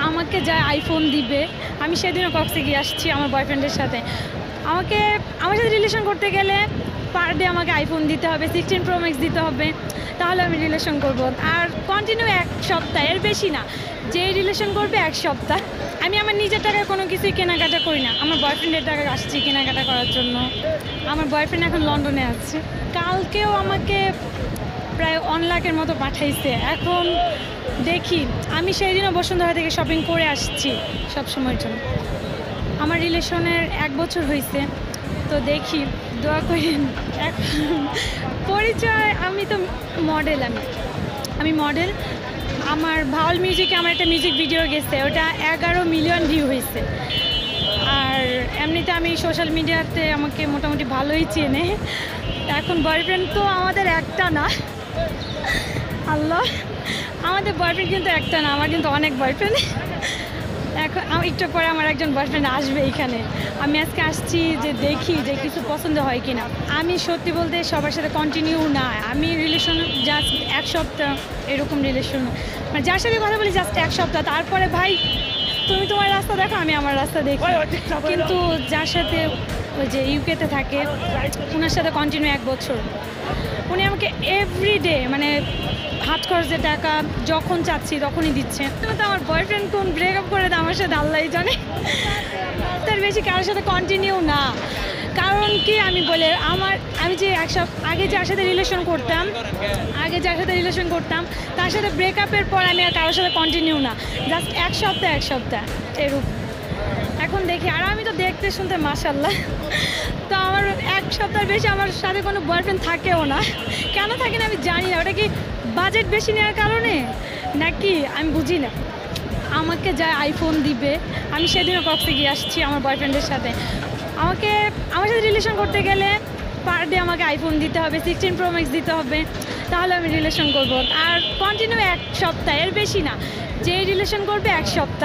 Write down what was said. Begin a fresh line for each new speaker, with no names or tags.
আমাকে যা আইফোন দিবে, আমি সেদিনও কক্সে গিয়ে আসছি আমার বয়ফ্রেন্ডের সাথে। আমার সাথে রিলেশন করতে গেলে পার ডে আমাকে আইফোন দিতে হবে, 16 Pro Max দিতে হবে, তাহলে আমি রিলেশন করব। আর কন্টিনিউ 1 সপ্তাহ, এর বেশি না। যে রিলেশন করবে 1 সপ্তাহ। আমি আমার নিজের টাকায় কোনো কিছুই কেনাকাটা করি না, আমার বয়ফ্রেন্ডের টাকায় আসছি কেনাকাটা করার জন্য। আমার বয়ফ্রেন্ড এখন লন্ডনে আছে। কালকেও আমাকে প্রায় 1 লাখের মতো পাঠাইছে। এখন দেখি, আমি সেই দিনও বসুন্ধরা থেকে শপিং করে আসছি সব সময়ের জন্য। আমার রিলেশনের 1 বছর হয়েছে, তো দেখি, দোয়া করেন। পরিচয়, আমি তো মডেল, আমি মডেল। আমার ভাওয়াল মিউজিকে আমার একটা মিউজিক ভিডিও গেছে, ওটা 11 মিলিয়ন ভিউ হয়েছে। আর এমনিতে আমি সোশ্যাল মিডিয়াতে আমাকে মোটামুটি ভালোই চেনে। এখন বয়ফ্রেন্ড তো আমাদের একটা না, আল্লাহ, আমাদের বয়ফ্রেন্ড কিন্তু একটা না, আমার কিন্তু অনেক বয়ফ্রেন্ড। এখন একটু পরে আমার একজন বয়ফ্রেন্ড আসবে এইখানে। আমি আজকে আসছি যে দেখি যে কিছু পছন্দ হয় কি না। আমি সত্যি বলতে সবার সাথে কন্টিনিউ না, আমি রিলেশন জাস্ট 1 সপ্তাহ এরকম রিলেশন, মানে যার সাথে কথা বলি জাস্ট 1 সপ্তাহ। তারপরে ভাই তুমি তোমার রাস্তা দেখো, আমি আমার রাস্তা দেখি। কিন্তু যার সাথে ওই যে ইউকেতে থাকে, ওনার সাথে কন্টিনিউ 1 বছর। উনি আমাকে এভরিডে, মানে হাত খরচের টাকা যখন চাচ্ছি তখনই দিচ্ছে। তো আমার বয়ফ্রেন্ড কোন ব্রেকআপ করে দেয় আমার সাথে আল্লাহই জানে। তার বেশি কারোর সাথে কন্টিনিউ না। কারণ কি আমি বলে, আমি যে আগে যার সাথে রিলেশন করতাম তার সাথে ব্রেকআপের পর আমি আর কারোর সাথে কন্টিনিউ না, জাস্ট 1 সপ্তাহ এরকম। এখন দেখি, আর আমি তো দেখতে শুনতে মাশাআল্লাহ। তো আমার 1 সপ্তাহের বেশি আমার সাথে কোনো বয়ফ্রেন্ড থাকেও না। কেন থাকে না আমি জানি না, ওটা কি বাজেট বেশি নেওয়ার কারণে নাকি আমি বুঝি না। আমাকে যা আইফোন দিবে, আমি সেদিনও কক্সে গিয়ে আসছি আমার বয়ফ্রেন্ডের সাথে। আমার সাথে রিলেশন করতে গেলে পার ডে আমাকে আইফোন দিতে হবে, 16 Pro Max দিতে হবে, তাহলে আমি রিলেশন করব। আর কন্টিনিউ 1 সপ্তাহ, এর বেশি না। যে রিলেশন করবে 1 সপ্তাহ।